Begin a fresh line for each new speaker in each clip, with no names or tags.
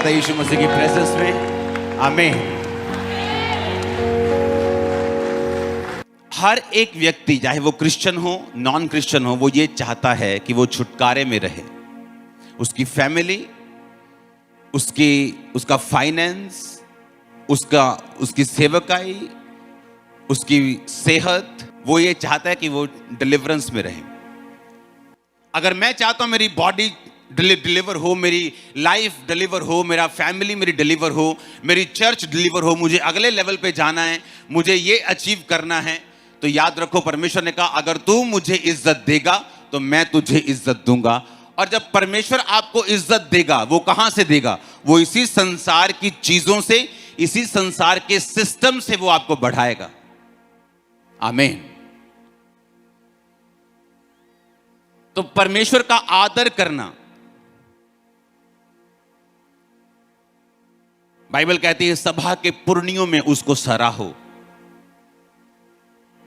है यीशु मसीह की प्रेजेंस में। आमीन। हर एक व्यक्ति, चाहे वो क्रिश्चियन हो नॉन क्रिश्चियन हो, वो ये चाहता है कि वो छुटकारे में रहे। उसकी फैमिली, उसका फाइनेंस, उसकी सेवकाई, उसकी सेहत, वो ये चाहता है कि वो डिलीवरेंस में रहे। अगर मैं चाहता हूं मेरी बॉडी डिलीवर हो, मेरी लाइफ डिलीवर हो, मेरा फैमिली मेरी डिलीवर हो, मेरी चर्च डिलीवर हो, मुझे अगले लेवल पे जाना है, मुझे ये अचीव करना है, तो याद रखो परमेश्वर ने कहा अगर तू मुझे इज्जत देगा तो मैं तुझे इज्जत दूंगा। और जब परमेश्वर आपको इज्जत देगा, वो कहां से देगा? वो इसी संसार की चीजों से, इसी संसार के सिस्टम से वो आपको बढ़ाएगा। आमीन। तो परमेश्वर का आदर करना, बाइबल कहती है सभा के पुरनियों में उसको सराहो।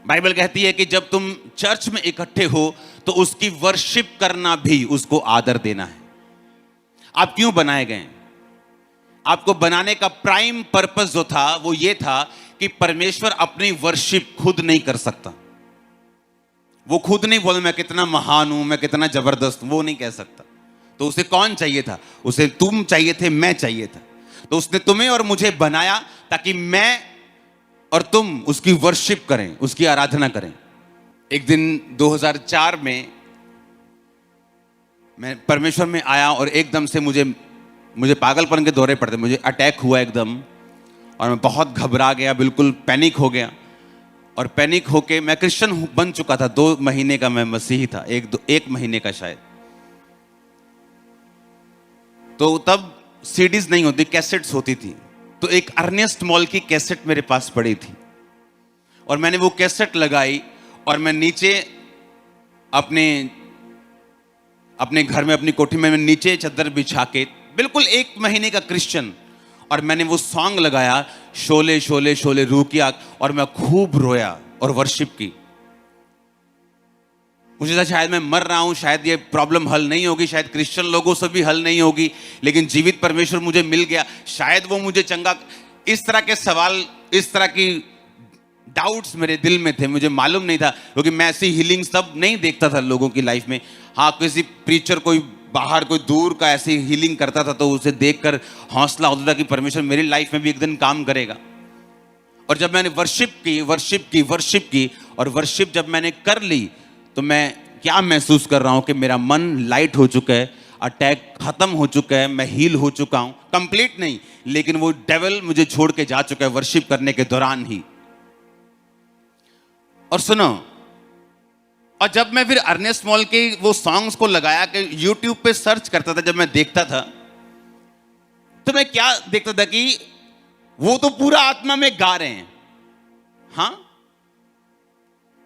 बाइबल कहती है कि जब तुम चर्च में इकट्ठे हो तो उसकी वर्शिप करना भी उसको आदर देना है। आप क्यों बनाए गए? आपको बनाने का प्राइम पर्पस जो था वो ये था कि परमेश्वर अपनी वर्शिप खुद नहीं कर सकता। वो खुद नहीं बोले मैं कितना महान हूं, मैं कितना जबरदस्त, वो नहीं कह सकता। तो उसे कौन चाहिए था? उसे तुम चाहिए थे, मैं चाहिए था। तो उसने तुम्हें और मुझे बनाया ताकि मैं और तुम उसकी वर्शिप करें, उसकी आराधना करें। एक दिन 2004 में मैं परमेश्वर में आया और एकदम से मुझे पागलपन के दौरे पड़ते, मुझे अटैक हुआ एकदम, और मैं बहुत घबरा गया, बिल्कुल पैनिक हो गया। और पैनिक होके मैं क्रिश्चियन बन चुका था, 2 महीने का मैं मसीही था, एक महीने का शायद। तो तब सीडीज नहीं होती, कैसेट्स होती थी। तो एक अर्नेस्ट मॉल की कैसेट मेरे पास पड़ी थी और मैंने वो कैसेट लगाई और मैं नीचे अपने घर में, अपनी कोठी में मैं नीचे चादर बिछा के, बिल्कुल 1 महीने का क्रिश्चियन, और मैंने वो सॉन्ग लगाया, शोले शोले शोले रूह की आग, और मैं खूब रोया और वर्शिप की। मुझे था शायद मैं मर रहा हूं, शायद ये प्रॉब्लम हल नहीं होगी, शायद क्रिश्चियन लोगों से भी हल नहीं होगी, लेकिन जीवित परमेश्वर मुझे मिल गया, शायद वो मुझे चंगा। इस तरह के सवाल, इस तरह की डाउट्स मेरे दिल में थे, मुझे मालूम नहीं था, क्योंकि मैं ऐसी हीलिंग सब नहीं देखता था लोगों की लाइफ में। हाँ, किसी प्रीचर कोई बाहर, कोई दूर का ऐसी हीलिंग करता था तो उसे देखकर हौसला होता था कि परमेश्वर मेरी लाइफ में भी एक दिन काम करेगा। और जब मैंने वर्शिप की और वर्शिप जब मैंने कर ली, तो मैं क्या महसूस कर रहा हूं कि मेरा मन लाइट हो चुका है, अटैक खत्म हो चुका है, मैं हील हो चुका हूं, कंप्लीट नहीं, लेकिन वो डेविल मुझे छोड़ के जा चुका है वर्शिप करने के दौरान ही। और सुनो, और जब मैं फिर अर्नेस्ट मॉल के वो सॉन्ग्स को लगाया कि यूट्यूब पे सर्च करता था, जब मैं देखता था तो मैं क्या देखता था कि वो तो पूरा आत्मा में गा रहे हैं। हाँ,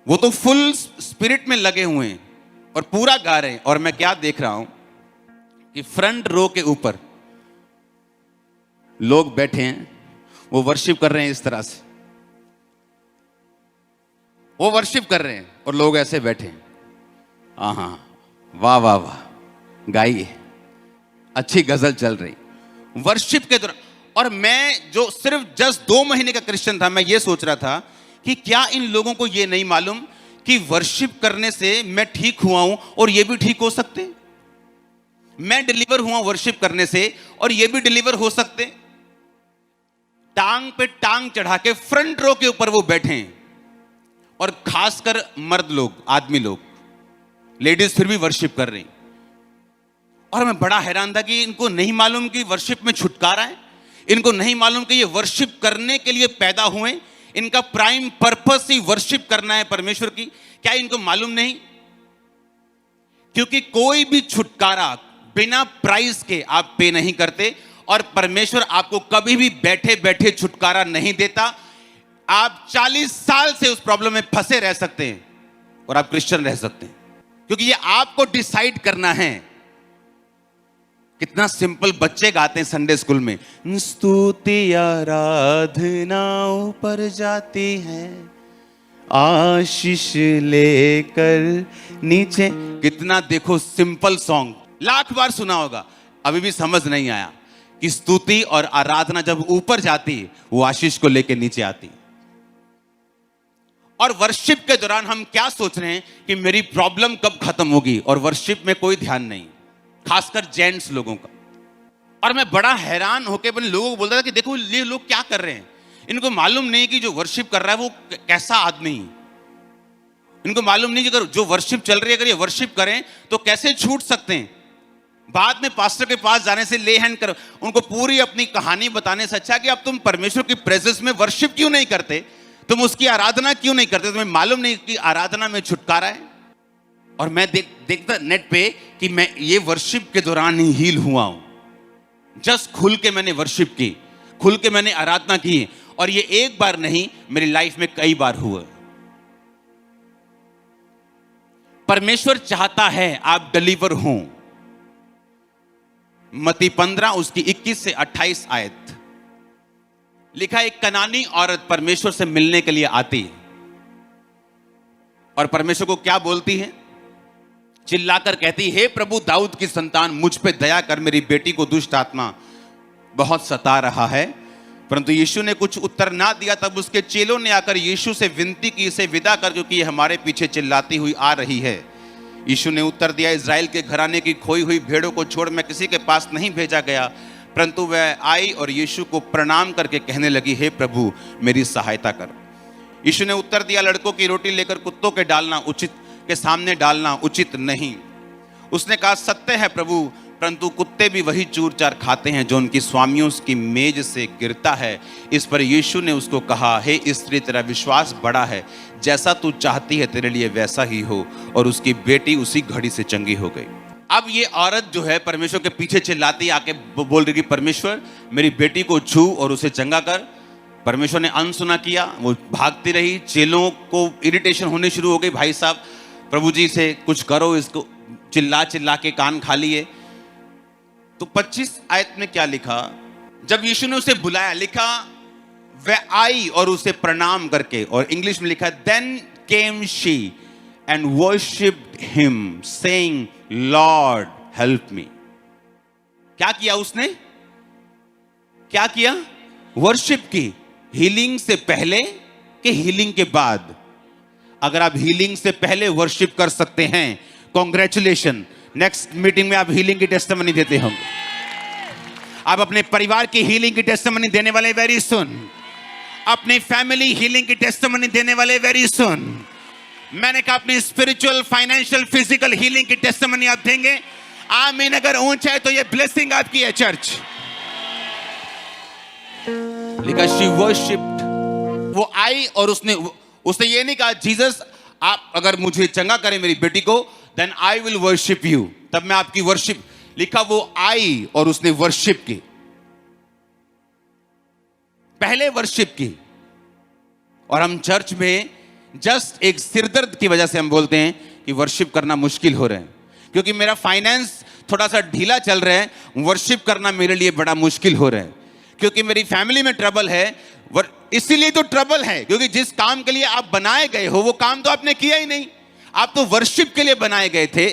वो तो फुल स्पिरिट में लगे हुए हैं और पूरा गा रहे हैं, और मैं क्या देख रहा हूं कि फ्रंट रो के ऊपर लोग बैठे हैं, वो वर्शिप कर रहे हैं इस तरह से, वो वर्शिप कर रहे हैं और लोग ऐसे बैठे हैं। हाँ, वाह वाह वाह, गाइए, अच्छी गजल चल रही वर्शिप के दौरान। और मैं जो सिर्फ जस्ट 2 महीने का क्रिश्चियन था, मैं ये सोच रहा था कि क्या इन लोगों को ये नहीं मालूम कि वर्शिप करने से मैं ठीक हुआ हूं और ये भी ठीक हो सकते, मैं डिलीवर हुआ वर्शिप करने से और ये भी डिलीवर हो सकते। टांग पे टांग चढ़ा के फ्रंट रो के ऊपर वो बैठे हैं, और खासकर मर्द लोग, आदमी लोग, लेडीज फिर भी वर्शिप कर रही। और मैं बड़ा हैरान था कि इनको नहीं मालूम कि वर्शिप में छुटकारा है, इनको नहीं मालूम कि ये वर्शिप करने के लिए पैदा हुए, इनका प्राइम पर्पस ही वर्शिप करना है परमेश्वर की। क्या इनको मालूम नहीं? क्योंकि कोई भी छुटकारा बिना प्राइस के आप पे नहीं करते, और परमेश्वर आपको कभी भी बैठे बैठे छुटकारा नहीं देता। आप 40 साल से उस प्रॉब्लम में फंसे रह सकते हैं और आप क्रिश्चियन रह सकते हैं, क्योंकि ये आपको डिसाइड करना है। कितना सिंपल बच्चे गाते हैं संडे स्कूल में, स्तुति आराधना ऊपर जाती है, आशीष लेकर नीचे। कितना देखो सिंपल सॉन्ग, लाख बार सुना होगा, अभी भी समझ नहीं आया कि स्तुति और आराधना जब ऊपर जाती, वो आशीष को लेकर नीचे आती। और वर्शिप के दौरान हम क्या सोच रहे हैं कि मेरी प्रॉब्लम कब खत्म होगी, और वर्शिप में कोई ध्यान नहीं, खासकर जेंट्स लोगों का। और मैं बड़ा हैरान होकर अपने लोगों को बोलता था कि देखो ये लोग क्या कर रहे हैं, इनको मालूम नहीं कि जो वर्शिप कर रहा है वो कैसा आदमी है। इनको मालूम नहीं कि अगर जो वर्शिप चल रही है, अगर ये वर्शिप करें तो कैसे छूट सकते हैं। बाद में पास्टर के पास जाने से ले हैंड कर उनको पूरी अपनी कहानी बताने से अच्छा कि अब तुम परमेश्वर की प्रेजेंस में वर्शिप क्यों नहीं करते, तुम उसकी आराधना क्यों नहीं करते, तुम्हें मालूम नहीं कि आराधना में छुटकारा है। और मैं देखता नेट पे कि मैं ये वर्शिप के दौरान ही हील हुआ हूं। जस्ट खुल के मैंने वर्शिप की, खुल के मैंने आराधना की, और ये एक बार नहीं, मेरी लाइफ में कई बार हुआ। परमेश्वर चाहता है आप डिलीवर हों। मत्ती 15 उसकी 21 से 28 आयत लिखा, एक कनानी औरत परमेश्वर से मिलने के लिए आती है और परमेश्वर को क्या बोलती है, चिल्लाकर कहती, हे प्रभु दाऊद की संतान, मुझ पे दया कर, मेरी बेटी को दुष्ट आत्मा बहुत सता रहा है। परंतु यीशु ने कुछ उत्तर ना दिया। तब उसके चेलों ने आकर यीशु से विनती की, इसे विदा कर, क्योंकि ये हमारे पीछे चिल्लाती हुई आ रही है। यीशु ने उत्तर दिया, इज़राइल के घराने की खोई हुई भेड़ों को छोड़ मैं किसी के पास नहीं भेजा गया। परंतु वह आई और यीशु को प्रणाम करके कहने लगी, हे प्रभु मेरी सहायता कर। यीशु ने उत्तर दिया, लड़कों की रोटी लेकर कुत्तों के सामने डालना उचित नहीं। उसने कहा, सत्य है प्रभु, परंतु कुत्ते भी वही चूर चार खाते हैं जो उनकी स्वामियों की मेज से गिरता है। इस पर यीशु ने उसको कहा, हे स्त्री, तेरा विश्वास बड़ा है, जैसा तू चाहती है तेरे लिए वैसा ही हो। और उसकी बेटी उसी घड़ी से चंगी हो गई। अब ये औरत जो है परमेश्वर के पीछे चिल्लाती आके बोल रही कि परमेश्वर मेरी बेटी को छू और उसे चंगा कर। परमेश्वर ने अनसुना किया, वो भागती रही। चेलों को इरिटेशन होने शुरू हो गई, भाई साहब प्रभु जी से कुछ करो, इसको चिल्ला चिल्ला के कान खा लिए। तो 25 आयत में क्या लिखा, जब यीशु ने उसे बुलाया, लिखा वह आई और उसे प्रणाम करके, और इंग्लिश में लिखा, then came she and worshipped him saying, lord help me. क्या किया उसने, क्या किया, वर्शिप की। हीलिंग से पहले कि हीलिंग के बाद? अगर आप हीलिंग से पहले वर्शिप कर सकते हैं, कॉन्ग्रेचुलेशन, नेक्स्ट मीटिंग में आप हीलिंग की टेस्टिमनी देते होंगे। आप अपने परिवार की हीलिंग की टेस्टिमनी देने वाले वेरी सुन, अपनी फैमिली हीलिंग की टेस्टिमनी देने वाले वेरी सुन। मैंने कहा अपनी स्पिरिचुअल, फाइनेंशियल, फिजिकल हीलिंग की टेस्टिमनी आप देंगे। आमीन। अगर ऊंचा है तो ये ब्लेसिंग आपकी है चर्च। लिखा शी वर्शिप्ड, वो आई और उसने ये नहीं कहा, जीसस आप अगर मुझे चंगा करें मेरी बेटी को, then I will worship you, तब मैं आपकी वर्शिप। लिखा वो आई और उसने वर्शिप की, पहले वर्शिप की। और हम चर्च में जस्ट एक सिरदर्द की वजह से हम बोलते हैं कि वर्शिप करना मुश्किल हो रहा है, क्योंकि मेरा फाइनेंस थोड़ा सा ढीला चल रहा है, वर्शिप करना मेरे लिए बड़ा मुश्किल हो रहा है। क्योंकि मेरी फैमिली में ट्रबल है, इसीलिए तो ट्रबल है, क्योंकि जिस काम के लिए आप बनाए गए हो वो काम तो आपने किया ही नहीं। आप तो वर्शिप के लिए बनाए गए थे।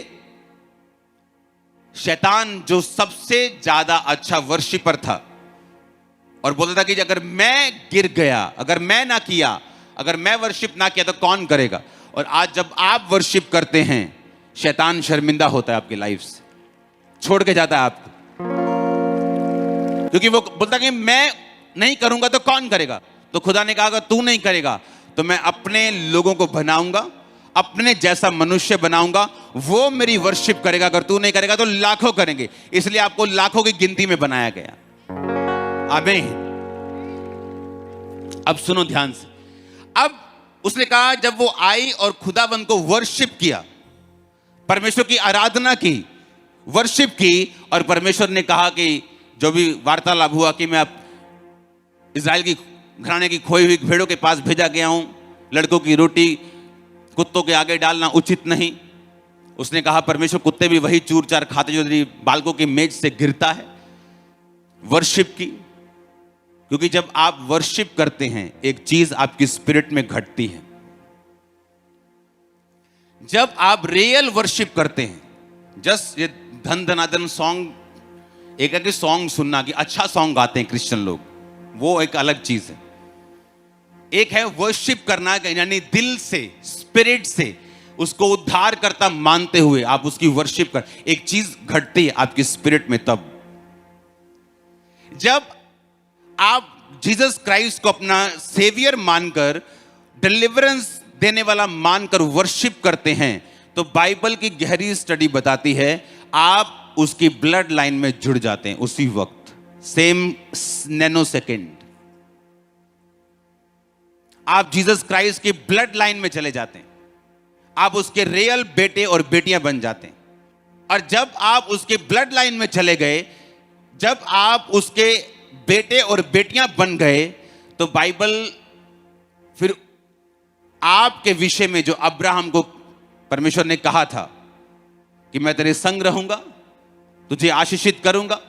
शैतान जो सबसे ज्यादा अच्छा वर्शिपर था और बोलता था कि अगर मैं गिर गया, अगर मैं ना किया, अगर मैं वर्शिप ना किया तो कौन करेगा। और आज जब आप वर्शिप करते हैं, शैतान शर्मिंदा होता है आपकी लाइफ से, छोड़ के जाता है आपको, क्योंकि वो बोलता कि मैं नहीं करूंगा तो कौन करेगा। तो खुदा ने कहा अगर तू नहीं करेगा तो मैं अपने लोगों को बनाऊंगा, अपने जैसा मनुष्य बनाऊंगा, वो मेरी वर्शिप करेगा। अगर तू नहीं करेगा तो लाखों करेंगे, इसलिए आपको लाखों की गिनती में बनाया गया। आमीन। अब सुनो ध्यान से। अब उसने कहा जब वो आई और खुदाबंद को वर्शिप किया, परमेश्वर की आराधना की, वर्शिप की, और परमेश्वर ने कहा कि जो भी वार्तालाप हुआ कि मैं अब इज़राइल की घराने की खोई हुई भेड़ों के पास भेजा गया हूं, लड़कों की रोटी कुत्तों के आगे डालना उचित नहीं। उसने कहा परमेश्वर कुत्ते भी वही चूर चार खाते जो तेरी बालकों की मेज से गिरता है। वर्शिप की, क्योंकि जब आप वर्शिप करते हैं एक चीज आपकी स्पिरिट में घटती है। जब आप रियल वर्शिप करते हैं, जस्ट ये धन धनाधन सॉन्ग एक है कि सॉन्ग सुनना, कि अच्छा सॉन्ग गाते हैं क्रिश्चियन लोग, वो एक अलग चीज है। एक है वर्शिप करना, यानी दिल से, स्पिरिट से उसको उद्धार करता मानते हुए आप उसकी वर्शिप कर। एक चीज घटती है आपकी स्पिरिट में तब जब आप जीसस क्राइस्ट को अपना सेवियर मानकर, डिलीवरेंस देने वाला मानकर वर्शिप करते हैं, तो बाइबल की गहरी स्टडी बताती है आप उसकी ब्लड लाइन में जुड़ जाते हैं उसी वक्त, सेम नैनो सेकेंड आप जीसस क्राइस्ट की ब्लड लाइन में चले जाते हैं, आप उसके रियल बेटे और बेटियां बन जाते हैं। और जब आप उसके ब्लड लाइन में चले गए, जब आप उसके बेटे और बेटियां बन गए, तो बाइबल फिर आपके विषय में जो अब्राहम को परमेश्वर ने कहा था कि मैं तेरे संग रहूंगा, तुझे आशीषित करूंगा,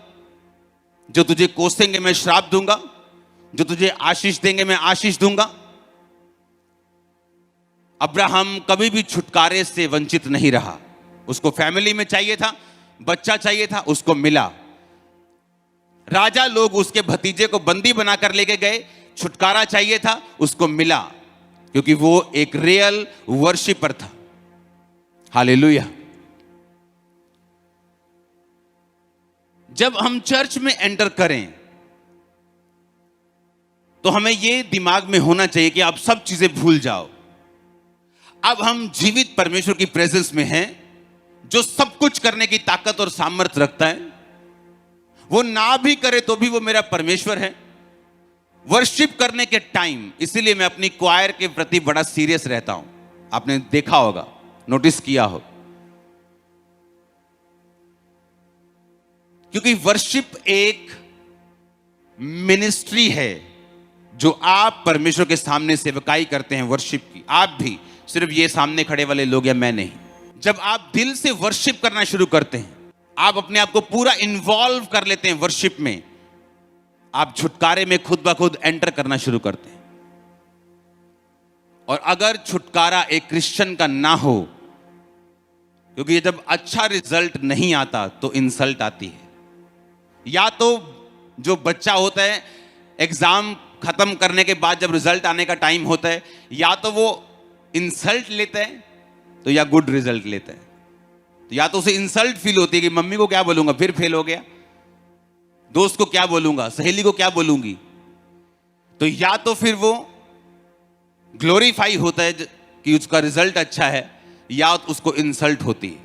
जो तुझे कोसेंगे मैं श्राप दूंगा, जो तुझे आशीष देंगे मैं आशीष दूंगा। अब्राहम कभी भी छुटकारे से वंचित नहीं रहा। उसको फैमिली में चाहिए था, बच्चा चाहिए था, उसको मिला। राजा लोग उसके भतीजे को बंदी बनाकर लेके गए, छुटकारा चाहिए था, उसको मिला, क्योंकि वो एक रियल वर्शिपर था। हालेलुया। जब हम चर्च में एंटर करें तो हमें ये दिमाग में होना चाहिए कि आप सब चीजें भूल जाओ। अब हम जीवित परमेश्वर की प्रेजेंस में हैं, जो सब कुछ करने की ताकत और सामर्थ्य रखता है। वो ना भी करे तो भी वो मेरा परमेश्वर है। वर्शिप करने के टाइम, इसीलिए मैं अपनी क्वायर के प्रति बड़ा सीरियस रहता हूं। आपने देखा होगा, नोटिस किया हो, क्योंकि वर्शिप एक मिनिस्ट्री है जो आप परमेश्वर के सामने सेवकाई करते हैं वर्शिप की। आप भी, सिर्फ ये सामने खड़े वाले लोग या मैं नहीं। जब आप दिल से वर्शिप करना शुरू करते हैं, आप अपने आप को पूरा इन्वॉल्व कर लेते हैं वर्शिप में, आप छुटकारे में खुद ब खुद एंटर करना शुरू करते हैं। और अगर छुटकारा एक क्रिश्चियन का ना हो, क्योंकि जब अच्छा रिजल्ट नहीं आता तो इंसल्ट आती है। या तो जो बच्चा होता है, एग्जाम खत्म करने के बाद जब रिजल्ट आने का टाइम होता है, या तो वो इंसल्ट लेता है तो या गुड रिजल्ट लेता है। तो या तो उसे इंसल्ट फील होती है कि मम्मी को क्या बोलूंगा, फिर फेल हो गया, दोस्त को क्या बोलूंगा, सहेली को क्या बोलूंगी। तो या तो फिर वो ग्लोरीफाई होता है कि उसका रिजल्ट अच्छा है, या उसको इंसल्ट होती है।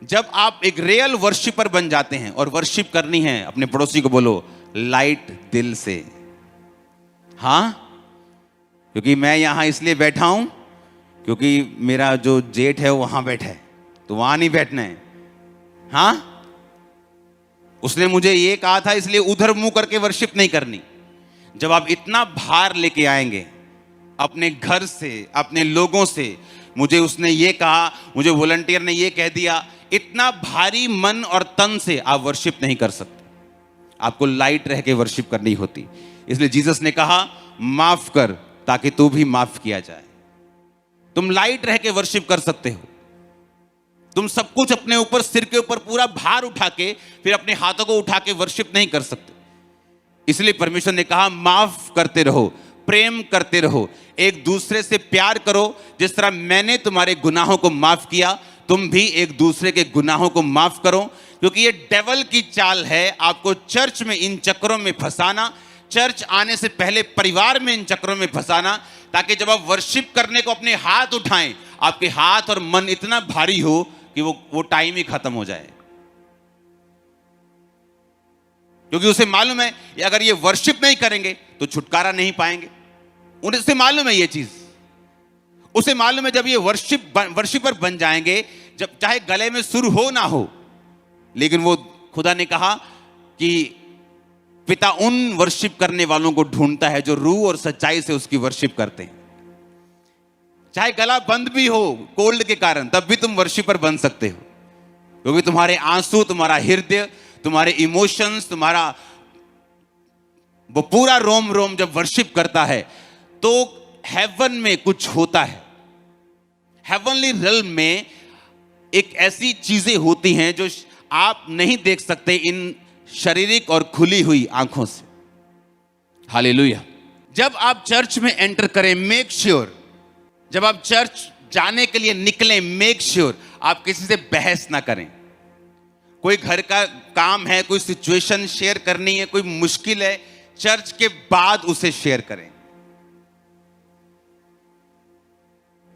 जब आप एक रियल वर्शिपर बन जाते हैं और वर्शिप करनी है, अपने पड़ोसी को बोलो लाइट दिल से। हां, क्योंकि मैं यहां इसलिए बैठा हूं क्योंकि मेरा जो जेठ है वहां बैठा है, तो वहां नहीं बैठना है। हां, उसने मुझे ये कहा था, इसलिए उधर मुंह करके वर्शिप नहीं करनी। जब आप इतना भार लेके आएंगे अपने घर से, अपने लोगों से, मुझे उसने ये कहा, मुझे वॉलंटियर ने ये कह दिया, इतना भारी मन और तन से आप वर्शिप नहीं कर सकते। आपको लाइट रह के वर्शिप करनी होती। इसलिए जीसस ने कहा माफ कर ताकि तू भी माफ किया जाए। तुम लाइट रह के वर्शिप कर सकते हो। तुम सब कुछ अपने ऊपर, सिर के ऊपर पूरा भार उठा के फिर अपने हाथों को उठा के वर्शिप नहीं कर सकते। इसलिए परमेश्वर ने कहा माफ करते रहो, प्रेम करते रहो, एक दूसरे से प्यार करो। जिस तरह मैंने तुम्हारे गुनाहों को माफ किया, तुम भी एक दूसरे के गुनाहों को माफ करो। क्योंकि ये डेवल की चाल है आपको चर्च में इन चक्रों में फंसाना, चर्च आने से पहले परिवार में इन चक्रों में फंसाना, ताकि जब आप वर्शिप करने को अपने हाथ उठाएं, आपके हाथ और मन इतना भारी हो कि वो टाइम ही खत्म हो जाए। क्योंकि उसे मालूम है कि अगर ये वर्शिप नहीं करेंगे तो छुटकारा नहीं पाएंगे। उसे मालूम है ये चीज। उसे मालूम है जब ये वर्शिपर बन जाएंगे, जब चाहे गले में सुर हो ना हो, लेकिन वो खुदा ने कहा कि पिता उन वर्शिप करने वालों को ढूंढता है जो रूह और सच्चाई से उसकी वर्शिप करते हैं। चाहे गला बंद भी हो कोल्ड के कारण, तब भी तुम वर्शिपर बन सकते हो। क्योंकि तुम्हारे आंसू, तुम्हारा हृदय, तुम्हारे इमोशंस, तुम्हारा वो पूरा रोम रोम जब वर्शिप करता है तो हेवन में कुछ होता है। हेवनली रिल्म में एक ऐसी चीजें होती हैं जो आप नहीं देख सकते इन शारीरिक और खुली हुई आंखों से। हालेलुया। जब आप चर्च में एंटर करें, मेक श्योर, जब आप चर्च जाने के लिए निकलें, मेक श्योर आप किसी से बहस ना करें। कोई घर का काम है, कोई सिचुएशन शेयर करनी है, कोई मुश्किल है, चर्च के बाद उसे शेयर करें।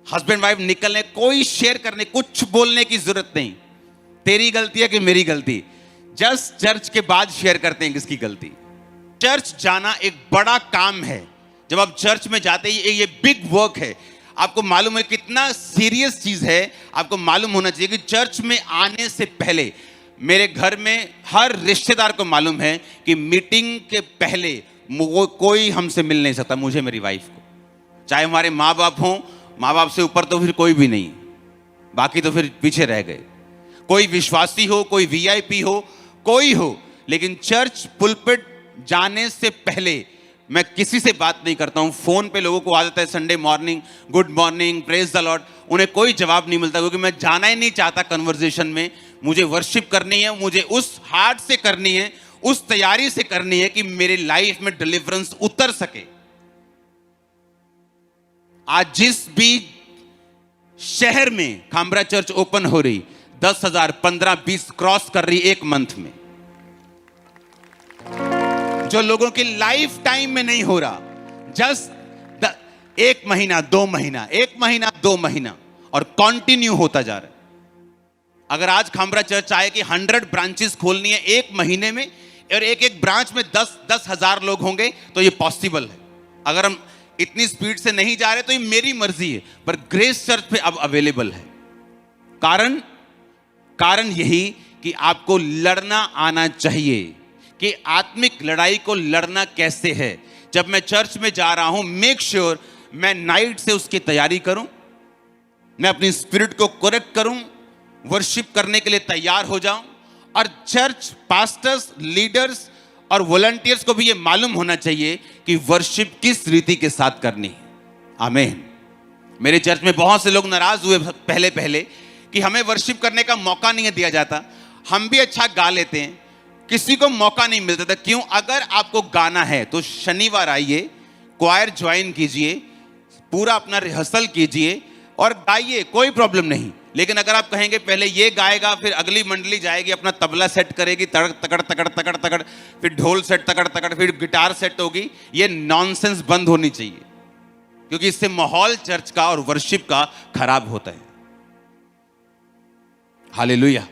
हस्बैंड वाइफ निकलने, कोई शेयर करने, कुछ बोलने की जरूरत नहीं। तेरी गलती है कि मेरी गलती, जस्ट चर्च के बाद शेयर करते हैं किसकी गलती। चर्च जाना एक बड़ा काम है। जब आप चर्च में जाते हैं, ये बिग वर्क है। आपको मालूम है कितना सीरियस चीज है। आपको मालूम होना चाहिए कि चर्च में आने से पहले, मेरे घर में हर रिश्तेदार को मालूम है कि मीटिंग के पहले कोई हमसे मिल नहीं सकता, मुझे, मेरी वाइफ को। चाहे हमारे माँ बाप हों, माँ बाप से ऊपर तो फिर कोई भी नहीं, बाकी तो फिर पीछे रह गए। कोई विश्वासी हो, कोई वीआईपी हो, कोई हो, लेकिन चर्च पुलपिट जाने से पहले मैं किसी से बात नहीं करता हूं। फोन पे लोगों को आदत है Sunday morning, good morning, praise the Lord, उन्हें कोई जवाब नहीं मिलता, क्योंकि मैं जाना ही नहीं चाहता कन्वर्सेशन में। मुझे वर्शिप करनी है, मुझे उस हार्ट से करनी है, उस तैयारी से करनी है कि मेरे लाइफ में डिलीवरेंस उतर सके। आज जिस भी शहर में खामरा चर्च ओपन हो रही, 10,000, 15, 20 क्रॉस कर रही एक मंथ में। जो लोगों की लाइफ टाइम में नहीं हो रहा, जस्ट 1 महीना, 2 महीना, 1 महीना, 2 महीना, और कंटिन्यू होता जा रहा है। अगर आज खामरा चर्च आए कि 100 ब्रांचेस खोलनी है 1 महीने में, और एक एक ब्रांच में 10,000 लोग होंगे, तो ये पॉसिबल है। अगर हम इतनी स्पीड से नहीं जा रहे तो ये मेरी मर्जी है, पर ग्रेस चर्च पे अब अवेलेबल है। कारण यही कि आपको लड़ना आना चाहिए कि आत्मिक लड़ाई को लड़ना कैसे है। जब मैं चर्च में जा रहा हूं, मेक श्योर मैं नाइट से उसकी तैयारी करूं, मैं अपनी स्पिरिट को करेक्ट करूं, वर्शिप करने के लिए तैयार हो जाऊं। और चर्च पास्टर्स, लीडर्स और वॉलंटियर्स को भी यह मालूम होना चाहिए कि वर्शिप किस रीति के साथ करनी है। आमीन। मेरे चर्च में बहुत से लोग नाराज हुए पहले कि हमें वर्शिप करने का मौका नहीं दिया जाता। हम भी अच्छा गा लेते हैं, किसी को मौका नहीं मिलता था। क्यों? अगर आपको गाना है तो शनिवार आइए, क्वायर ज्वाइन कीजिए, पूरा अपना रिहर्सल कीजिए और गाइए, कोई प्रॉब्लम नहीं। लेकिन अगर आप कहेंगे पहले ये गाएगा, फिर अगली मंडली जाएगी, अपना तबला सेट करेगी, तकड़ तकड़ तकड़ तकड़ तकड़, फिर ढोल सेट तकड़ तकड़, फिर गिटार सेट होगी, ये नॉनसेंस बंद होनी चाहिए, क्योंकि इससे माहौल चर्च का और वर्शिप का खराब होता है। हालेलुया।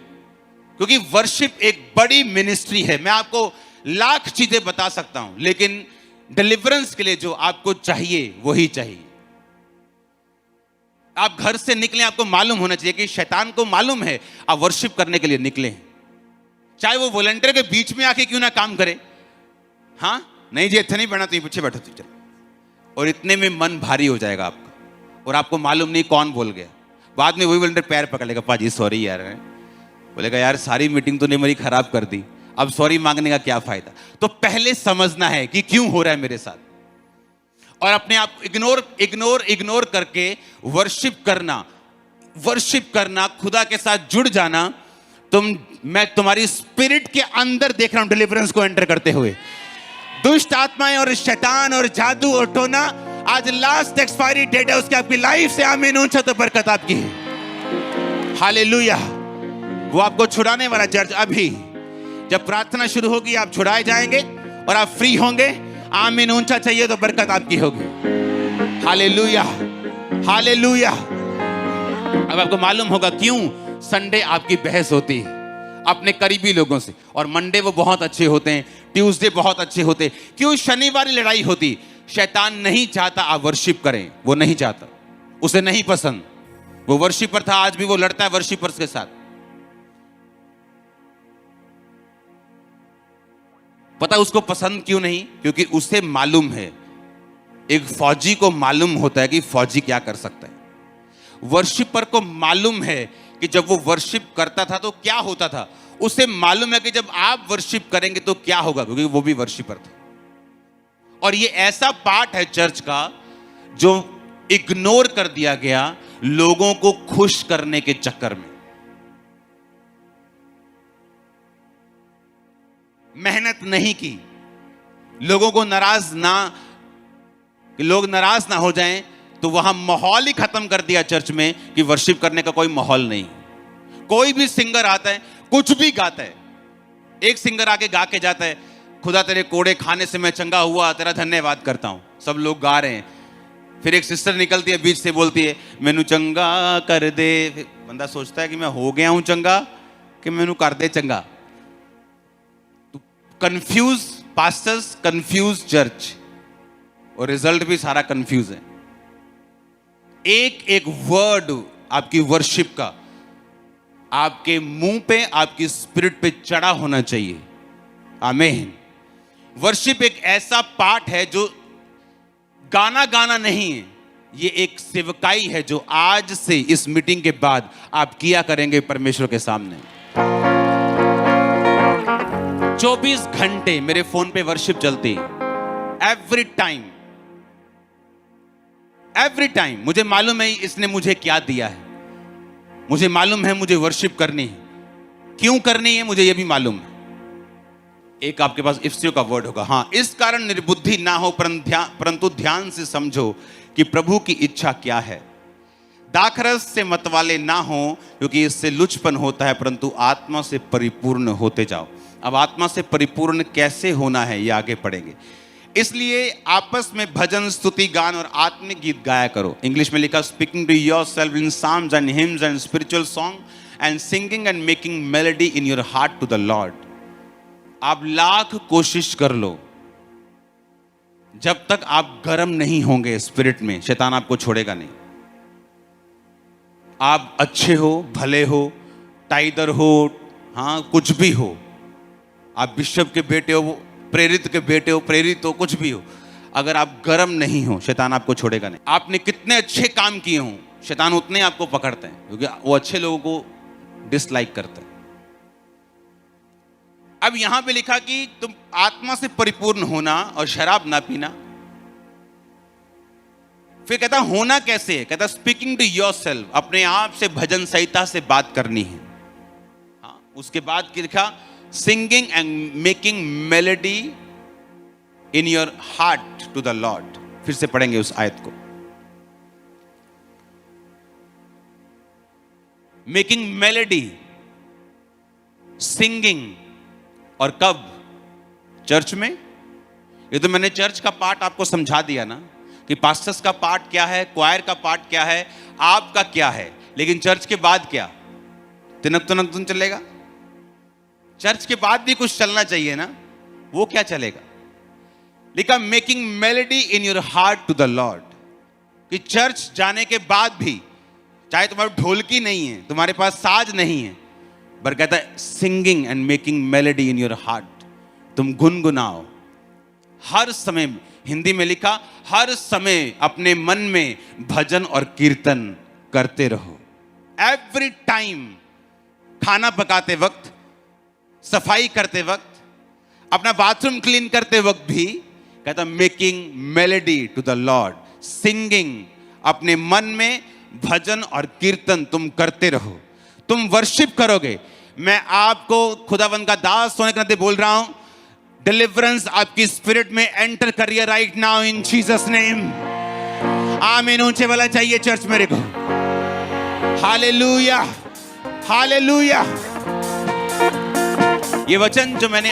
क्योंकि वर्शिप एक बड़ी मिनिस्ट्री है। मैं आपको लाख चीजें बता सकता हूं, लेकिन डिलीवरेंस के लिए जो आपको चाहिए वही चाहिए। आप घर से निकले, आपको मालूम होना चाहिए कि शैतान को मालूम है आप वर्शिप करने के लिए निकले हैं, चाहे वो वॉलंटियर के बीच में आके क्यों ना काम करे। हाँ, नहीं जी, अच्छा नहीं बैठना, तुम पीछे बैठो, चलो। और इतने में मन भारी हो जाएगा आपका, और आपको मालूम नहीं कौन बोल गया। बाद में वही वॉलंटियर पैर पकड़ लेगा, पाजी सॉरी यार, बोलेगा यार सारी मीटिंग तूने मेरी खराब कर दी, अब सॉरी मांगने का क्या फायदा। तो पहले समझना है कि क्यों हो रहा है मेरे साथ, और अपने आप इग्नोर करके वर्शिप करना, खुदा के साथ जुड़ जाना। मैं तुम्हारी स्पिरिट के अंदर देख रहा हूं डिलीवरेंस को एंटर करते हुए। दुष्ट आत्माएं और शैतान और जादू और टोना, आज लास्ट एक्सपायरी डेट है उसके, आपकी लाइफ से आमीन ऊंचा तो बरकत आपकी है। हालेलुया। वो आपको छुड़ाने वाला चर्च अभी, जब प्रार्थना शुरू होगी आप छुड़ाए जाएंगे और आप फ्री होंगे। आमीन ऊंचा चाहिए तो बरकत आपकी होगी। Hallelujah, hallelujah. अब आपको मालूम होगा क्यों संडे आपकी बहस होती है अपने करीबी लोगों से, और मंडे वो बहुत अच्छे होते हैं, ट्यूसडे बहुत अच्छे होते हैं। क्यों शनिवार लड़ाई होती? शैतान नहीं चाहता आप वर्शिप करें, वो नहीं चाहता, उसे नहीं पसंद। वो वर्शिपर था, आज भी वो लड़ता है वर्शिपर्स के साथ। पता उसको पसंद क्यों नहीं? क्योंकि उसे मालूम है, एक फौजी को मालूम होता है कि फौजी क्या कर सकता है। वर्शिपर को मालूम है कि जब वो वर्शिप करता था तो क्या होता था। उसे मालूम है कि जब आप वर्शिप करेंगे तो क्या होगा, क्योंकि वो भी वर्शिपर था। और ये ऐसा पार्ट है चर्च का जो इग्नोर कर दिया गया लोगों को खुश करने के चक्कर में। मेहनत नहीं की, लोगों को लोग नाराज ना हो जाएं, तो वहां माहौल ही खत्म कर दिया चर्च में कि वर्शिप करने का कोई माहौल नहीं। कोई भी सिंगर आता है, कुछ भी गाता है, एक सिंगर आके गा के जाता है, खुदा तेरे कोड़े खाने से मैं चंगा हुआ, तेरा धन्यवाद करता हूं। सब लोग गा रहे हैं। फिर एक सिस्टर निकलती है बीच से, बोलती है मैनू चंगा कर दे। बंदा सोचता है कि मैं हो गया हूं चंगा कि मैनू कर दे चंगा। तो कंफ्यूज पास्टर्स, कंफ्यूज चर्च, और रिजल्ट भी सारा कंफ्यूज है। एक एक वर्ड आपकी वर्शिप का आपके मुंह पे, आपकी स्पिरिट पे चढ़ा होना चाहिए। आमीन। वर्शिप एक ऐसा पार्ट है जो गाना नहीं है, ये एक सेवकाई है जो आज से इस मीटिंग के बाद आप किया करेंगे परमेश्वर के सामने। 24 घंटे मेरे फोन पे वर्शिप चलती है, एवरी टाइम। मुझे मालूम है इसने मुझे क्या दिया है, मुझे मालूम है मुझे वर्शिप करनी है। क्यों करनी है मुझे यह भी मालूम है। एक आपके पास इफ्सियों का वर्ड होगा, हाँ, इस कारण निर्बुद्धि ना हो परंतु ध्यान से समझो कि प्रभु की इच्छा क्या है। दाखरस से मतवाले ना हो क्योंकि इससे लुचपन होता है, परंतु आत्मा से परिपूर्ण होते जाओ। अब आत्मा से परिपूर्ण कैसे होना है ये आगे पढ़ेंगे। इसलिए आपस में भजन, स्तुति, गान और आत्मिक गीत गाया करो। इंग्लिश में लिखा, speaking to yourself in psalms and hymns and spiritual song and singing and making melody in your heart to the lord. आप लाख कोशिश कर लो, जब तक आप गर्म नहीं होंगे स्पिरिट में, शैतान आपको छोड़ेगा नहीं। आप अच्छे हो, भले हो, टाइदर हो, हाँ कुछ भी हो, आप बिशप के बेटे हो, प्रेरित के बेटे हो, प्रेरित हो, कुछ भी हो, अगर आप गर्म नहीं हो शैतान आपको छोड़ेगा नहीं। आपने कितने अच्छे काम किए हो, शैतान उतने आपको पकड़ते हैं, क्योंकि वो अच्छे लोगों को डिसलाइक करते हैं। अब यहां पे लिखा कि तुम आत्मा से परिपूर्ण होना और शराब ना पीना। फिर कहता होना कैसे है, कहता स्पीकिंग टू योरसेल्फ, अपने आप से भजन संहिता से बात करनी है। हाँ, उसके बाद लिखा singing and making melody in your heart to the lord. फिर से पढ़ेंगे उस आयत को। मेकिंग मेलोडी, सिंगिंग, और कब? चर्च में। ये तो मैंने चर्च का पार्ट आपको समझा दिया ना, कि पास्टर्स का पार्ट क्या है, क्वायर का पार्ट क्या है, आपका क्या है। लेकिन चर्च के बाद क्या? तिनक तुनक तुन चलेगा? चर्च के बाद भी कुछ चलना चाहिए ना, वो क्या चलेगा? लिखा making melody in your heart to the lord, कि चर्च जाने के बाद भी चाहे तुम्हारी ढोलकी नहीं है, तुम्हारे पास साज नहीं है, पर कहता है singing and making melody in your heart, तुम गुनगुनाओ हर समय। हिंदी में लिखा हर समय अपने मन में भजन और कीर्तन करते रहो। एवरी टाइम, खाना पकाते वक्त, सफाई करते वक्त, अपना बाथरूम क्लीन करते वक्त भी कहता making melody to the lord, singing, अपने मन में भजन और कीर्तन तुम करते रहो। तुम वर्शिप करोगे। मैं आपको खुदावंद का दास होने के नाते बोल रहा हूं, डिलीवरेंस आपकी स्पिरिट में एंटर करिए right now in Jesus name. आमीन। ऊंचे वाला चाहिए चर्च मेरे को। Hallelujah, hallelujah. ये वचन जो मैंने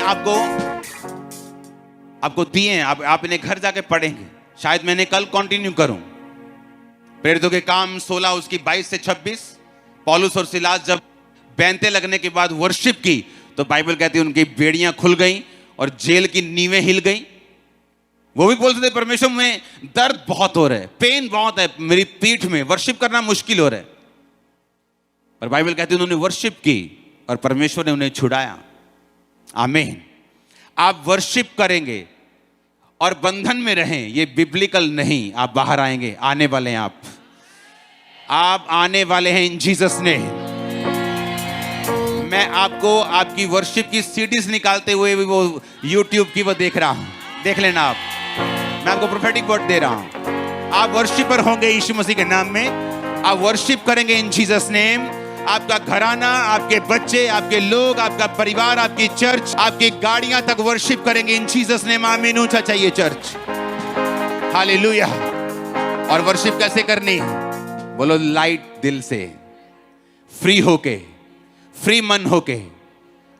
आपको दिए हैं, आप इन्हें घर जाके पढ़ेंगे। शायद मैंने कल कंटिन्यू करूं। प्रेरितों के काम 16 उसकी 22 से 26, पौलुस और सिलास जब बैंते लगने के बाद वर्शिप की, तो बाइबल कहती है उनकी बेड़ियां खुल गईं और जेल की नींवें हिल गईं। वो भी बोलते थे परमेश्वर में दर्द बहुत हो रहा है, पेन बहुत है मेरी पीठ में, वर्शिप करना मुश्किल हो रहा है। पर बाइबल कहती है उन्होंने वर्शिप की और परमेश्वर ने उन्हें छुड़ाया। आमीन। आप वर्शिप करेंगे और बंधन में रहें, ये बिब्लिकल नहीं। आप बाहर आएंगे, आने वाले हैं, आप आने वाले हैं इन जीसस ने। मैं आपको आपकी वर्शिप की सीडीज निकालते हुए भी वो यूट्यूब की वो देख रहा हूं, देख लेना आप। मैं आपको प्रोफेटिक वर्ड दे रहा हूं। आप वर्शिपर होंगे यीशु मसीह के नाम में। आप वर्शिप करेंगे इन जीसस नेम। आपका घराना, आपके बच्चे, आपके लोग, आपका परिवार, आपकी चर्च, आपकी गाड़ियां तक वर्शिप करेंगे इन जीसस नेम। आमीन। ऊंचा चाहिए चर्च। हालेलुया। और वर्शिप कैसे करनी? बोलो लाइट दिल से, फ्री होके, फ्री मन होके।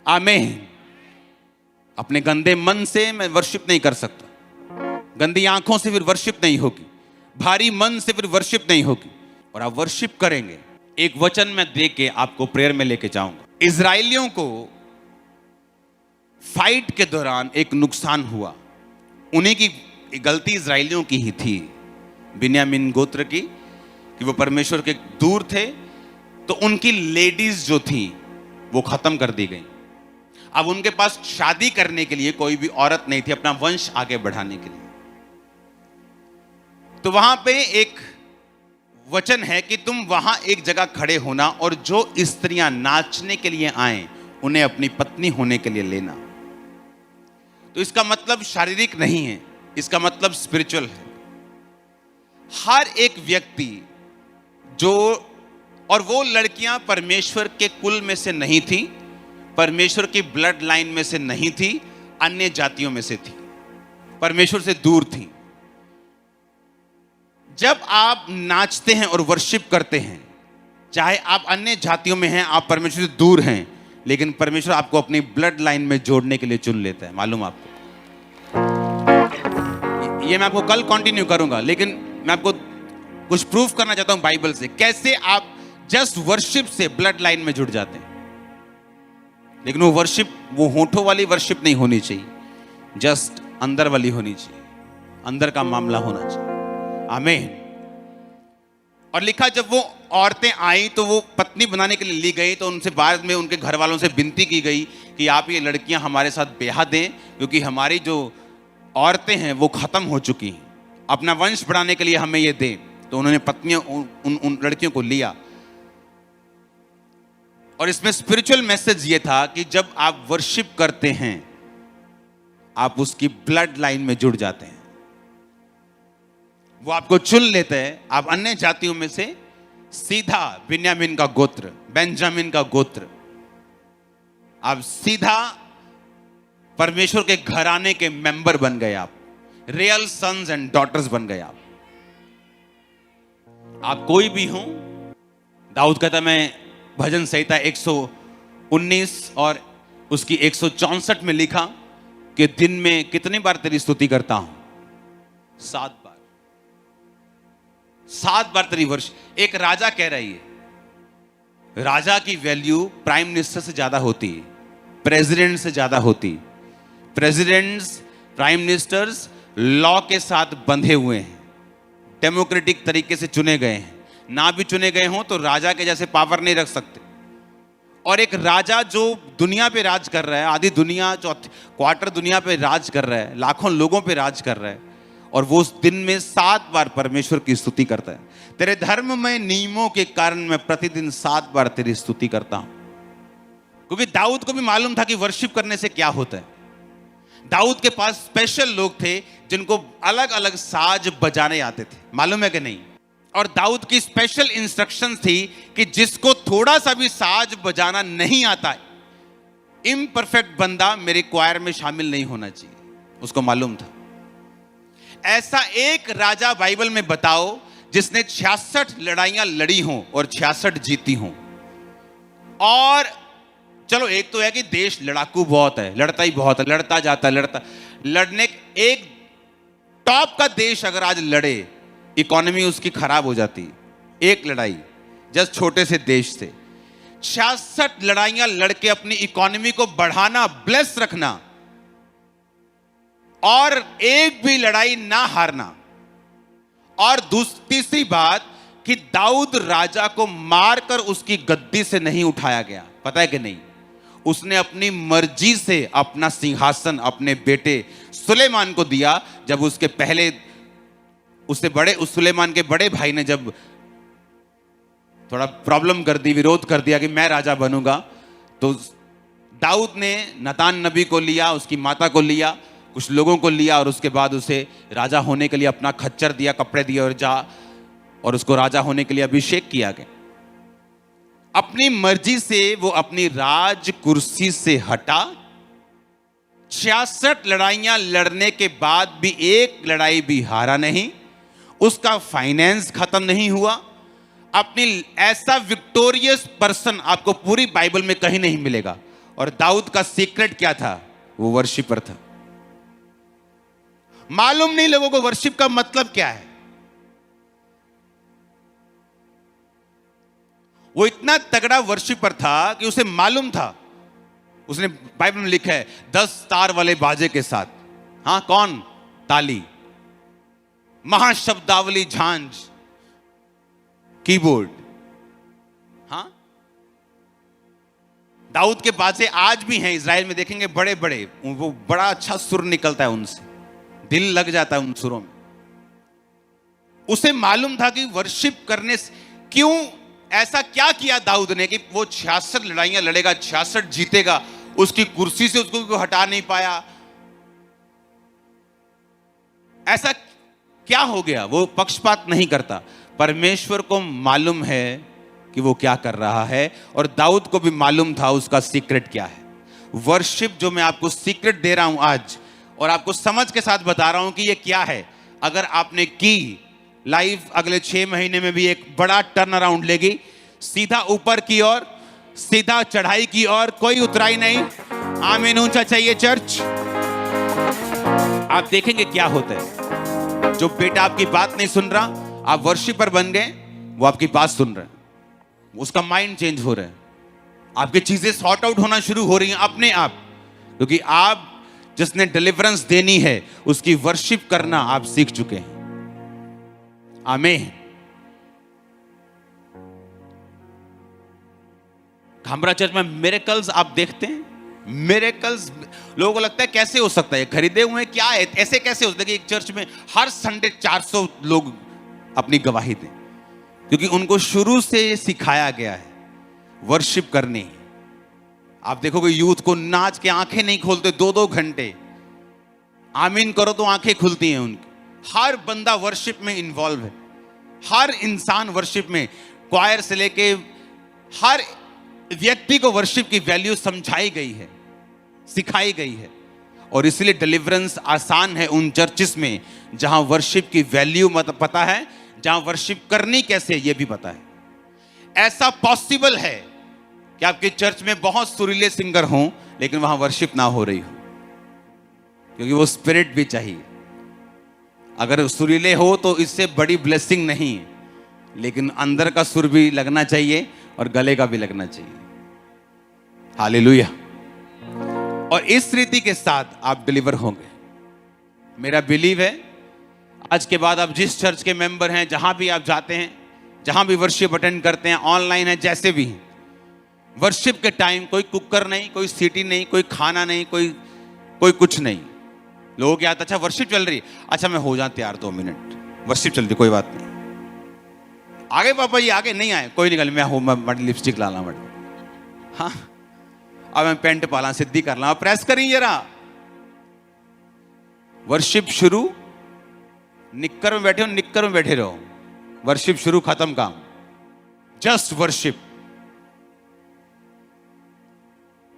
आमीन। अपने गंदे मन से मैं वर्शिप नहीं कर सकता, गंदी आंखों से फिर वर्शिप नहीं होगी, भारी मन से फिर वर्शिप नहीं होगी। और आप वर्शिप करेंगे। एक वचन मैं दे के आपको प्रेयर में लेके जाऊंगा। इजराइलियों को फाइट के दौरान एक नुकसान हुआ। उन्हीं की गलती इजराइलियों की ही थी, बिन्यामीन गोत्र की, कि वो परमेश्वर के दूर थे। तो उनकी लेडीज जो थी वो खत्म कर दी गई। अब उनके पास शादी करने के लिए कोई भी औरत नहीं थी अपना वंश आगे बढ़ाने के लिए। तो वहां पे एक वचन है कि तुम वहां एक जगह खड़े होना और जो स्त्रियां नाचने के लिए आए उन्हें अपनी पत्नी होने के लिए लेना। तो इसका मतलब शारीरिक नहीं है, इसका मतलब स्पिरिचुअल है। हर एक व्यक्ति जो, और वो लड़कियां परमेश्वर के कुल में से नहीं थी, परमेश्वर की ब्लड लाइन में से नहीं थी, अन्य जातियों में से थी, परमेश्वर से दूर थी। जब आप नाचते हैं और वर्शिप करते हैं, चाहे आप अन्य जातियों में हैं, आप परमेश्वर से दूर हैं, लेकिन परमेश्वर आपको अपनी ब्लड लाइन में जोड़ने के लिए चुन लेता है। मालूम आपको? ये मैं आपको कल कंटिन्यू करूंगा, लेकिन मैं आपको कुछ प्रूफ करना चाहता हूं बाइबल से, कैसे आप जस्ट वर्शिप से ब्लड लाइन में जुड़ जाते हैं। लेकिन वो वर्शिप, वो होठों वाली वर्शिप नहीं होनी चाहिए, जस्ट अंदर वाली होनी चाहिए, अंदर का मामला होना चाहिए। आमीन। और लिखा, जब वो औरतें आई तो वो पत्नी बनाने के लिए ली गई, तो उनसे बाद में उनके घर वालों से विनती की गई कि आप ये लड़कियां हमारे साथ ब्याह दें, क्योंकि हमारी जो औरतें हैं वो खत्म हो चुकी हैं, अपना वंश बढ़ाने के लिए हमें ये दें। तो उन्होंने पत्नियों उन लड़कियों को लिया। और इसमें स्पिरिचुअल मैसेज ये था कि जब आप वर्शिप करते हैं आप उसकी ब्लड लाइन में जुड़ जाते हैं, वो आपको चुन लेते हैं। आप अन्य जातियों में से सीधा बिन्यामीन का गोत्र, बेंजामिन का गोत्र, आप सीधा परमेश्वर के घराने के मेंबर बन गए। आप रियल सन्स एंड डॉटर्स बन गए। आप कोई भी हो। दाऊद कहता, मैं भजन संहिता 119 और उसकी 164 में लिखा कि दिन में कितनी बार तेरी स्तुति करता हूं? 7 बार। 7 बार तेरी वर्ष। एक राजा कह रही है, राजा की वैल्यू प्राइम मिनिस्टर से ज्यादा होती है, प्रेसिडेंट से ज्यादा होती। प्रेसिडेंट्स, प्राइम मिनिस्टर्स लॉ के साथ बंधे हुए हैं, डेमोक्रेटिक तरीके से चुने गए हैं। ना भी चुने गए हों तो राजा के जैसे पावर नहीं रख सकते। और एक राजा जो दुनिया पे राज कर रहा है, आधी दुनिया, क्वार्टर दुनिया पे राज कर रहा है, लाखों लोगों पे राज कर रहा है, और वो उस दिन में 7 बार परमेश्वर की स्तुति करता है। तेरे धर्म में नियमों के कारण मैं प्रतिदिन 7 बार तेरी स्तुति करता हूं। क्योंकि दाऊद को भी मालूम था कि वर्शिप करने से क्या होता है। दाऊद के पास स्पेशल लोग थे जिनको अलग अलग साज बजाने आते थे, मालूम है कि नहीं? और दाऊद की स्पेशल इंस्ट्रक्शन थी कि जिसको थोड़ा सा भी साज बजाना नहीं आता है, इम्परफेक्ट बंदा मेरे क्वायर में शामिल नहीं होना चाहिए। उसको मालूम था। ऐसा एक राजा बाइबल में बताओ जिसने 66 लड़ाइयां लड़ी हों और 66 जीती हों। और चलो, एक तो है कि देश लड़ाकू बहुत है, लड़ता ही बहुत है, लड़ता जाता है, लड़ने एक टॉप का देश अगर आज लड़े, इकोनॉमी उसकी खराब हो जाती। एक लड़ाई जस्ट छोटे से देश से 66 लड़ाइयां लड़के अपनी इकोनॉमी को बढ़ाना, ब्लेस रखना, और एक भी लड़ाई ना हारना। और तीसरी बात कि दाऊद राजा को मारकर उसकी गद्दी से नहीं उठाया गया, पता है कि नहीं? उसने अपनी मर्जी से अपना सिंहासन अपने बेटे सुलेमान को दिया। जब उसके पहले उससे बड़े, उस सुलेमान के बड़े भाई ने जब थोड़ा प्रॉब्लम कर दी, विरोध कर दिया कि मैं राजा बनूंगा, तो दाऊद ने नतान नबी को लिया, उसकी माता को लिया, कुछ लोगों को लिया, और उसके बाद उसे राजा होने के लिए अपना खच्चर दिया, कपड़े दिए, और उसको राजा होने के लिए अभिषेक किया गया। अपनी मर्जी से वो अपनी राज कुर्सी से हटा। 66 लड़ाइयां लड़ने के बाद भी एक लड़ाई भी हारा नहीं। उसका फाइनेंस खत्म नहीं हुआ। अपनी ऐसा विक्टोरियस पर्सन आपको पूरी बाइबल में कहीं नहीं मिलेगा। और दाऊद का सीक्रेट क्या था? वो वर्शिपर था। मालूम नहीं लोगों को वर्शिप का मतलब क्या है। वो इतना तगड़ा वर्शिपर था कि उसे मालूम था। उसने बाइबल में लिखा है 10 तार वाले बाजे के साथ। हां, कौन? ताली, महाशब्दावली, झांझ, कीबोर्ड। हां, दाऊद के बाजे आज भी हैं इजराइल में, देखेंगे बड़े बड़े, वो बड़ा अच्छा सुर निकलता है उनसे, दिल लग जाता है उन सुरों में। उसे मालूम था कि वर्शिप करने से, क्यों ऐसा क्या किया दाऊद ने कि वो 66 लड़ाइयां लड़ेगा, 66 जीतेगा, उसकी कुर्सी से उसको हटा नहीं पाया। ऐसा क्या हो गया? वो पक्षपात नहीं करता। परमेश्वर को मालूम है कि वो क्या कर रहा है, और दाऊद को भी मालूम था उसका सीक्रेट क्या है। वर्शिप जो मैं आपको सीक्रेट दे रहा हूं आज, और आपको समझ के साथ बता रहा हूं कि ये क्या है, अगर आपने की, लाइफ अगले 6 महीने में भी एक बड़ा टर्न अराउंड लेगी, सीधा ऊपर की ओर, सीधा चढ़ाई की ओर, कोई उतराई नहीं। आमीन ऊंचा चाहिए चर्च। आप देखेंगे क्या होता है। जो बेटा आपकी बात नहीं सुन रहा, आप वर्शिपर बन गए, वो आपकी बात सुन रहे हैं, उसका माइंड चेंज हो रहा है, आपकी चीजें सॉर्ट आउट होना शुरू हो रही हैं अपने आप, क्योंकि आप जिसने डिलीवरेंस देनी है उसकी वर्शिप करना आप सीख चुके हैं। आमीन। खामरा चर्च में मिरेकल्स आप देखते हैं। मिरेकल्स लोगों को लगता है कैसे हो सकता है, खरीदे हुए हैं क्या है, ऐसे कैसे हो सकता है कि एक चर्च में हर संडे 400 लोग अपनी गवाही दें, क्योंकि उनको शुरू से सिखाया गया है वर्शिप करनी। आप देखोगे यूथ को नाच के आंखें नहीं खोलते 2-2 घंटे, आमीन करो तो आंखें खुलती हैं उनकी। हर बंदा वर्शिप में इन्वॉल्व है, हर इंसान वर्शिप में, क्वायर से लेके हर व्यक्ति को वर्शिप की वैल्यू समझाई गई है, सिखाई गई है। और इसलिए डिलीवरेंस आसान है उन चर्चिस में जहां वर्शिप की वैल्यू मतलब पता है, जहां वर्शिप करनी कैसे ये भी पता है। ऐसा पॉसिबल है कि आपके चर्च में बहुत सुरीले सिंगर हों लेकिन वहां वर्शिप ना हो रही हो, क्योंकि वो स्पिरिट भी चाहिए। अगर सुरीले हो तो इससे बड़ी ब्लेसिंग नहीं है, लेकिन अंदर का सुर भी लगना चाहिए और गले का भी लगना चाहिए। हालेलुया। और इस रीति के साथ आप डिलीवर होंगे। मेरा बिलीव है आज के बाद आप जिस चर्च के मेंबर हैं, जहां भी आप जाते हैं, जहां भी वर्शिप अटेंड करते हैं, ऑनलाइन है, जैसे भी हैं, वर्शिप के टाइम कोई कुकर नहीं, कोई सीटी नहीं, कोई खाना नहीं, कोई कुछ नहीं। लोगों की याद, अच्छा वर्शिप चल रही, अच्छा मैं हो जाऊं तैयार 2 मिनट, वर्शिप चल रही, कोई बात नहीं। आगे पापा जी आगे नहीं आए, कोई निकल, मैं हूं, मैं लिपस्टिक लाना मत। हाँ, अब मैं पेंट पाला, सिद्धि कर ला, प्रेस करी जरा। वर्शिप शुरू, निक्कर में बैठे हो, निक्कर में बैठे रहो, वर्शिप शुरू, खत्म काम, जस्ट वर्शिप।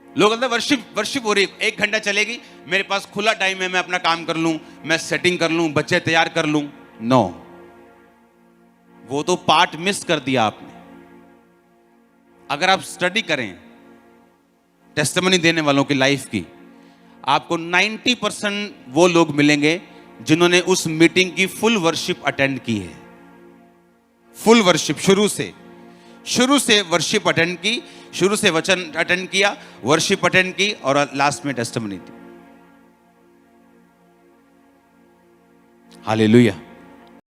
लोग अंदर वर्शिप हो रही, 1 घंटा चलेगी, मेरे पास खुला टाइम है, मैं अपना काम कर लूं, मैं सेटिंग कर लूं, बच्चे तैयार कर लूं। नो, वो तो पार्ट मिस कर दिया आपने। अगर आप स्टडी करें टेस्टिमनी देने वालों की लाइफ की, आपको 90% वो लोग मिलेंगे जिन्होंने उस मीटिंग की फुल वर्शिप अटेंड की है। फुल वर्शिप, शुरू से वर्शिप अटेंड की, शुरू से वचन अटेंड किया, वर्शिप अटेंड की, और लास्ट में टेस्टिमनी दी। हालेलुया।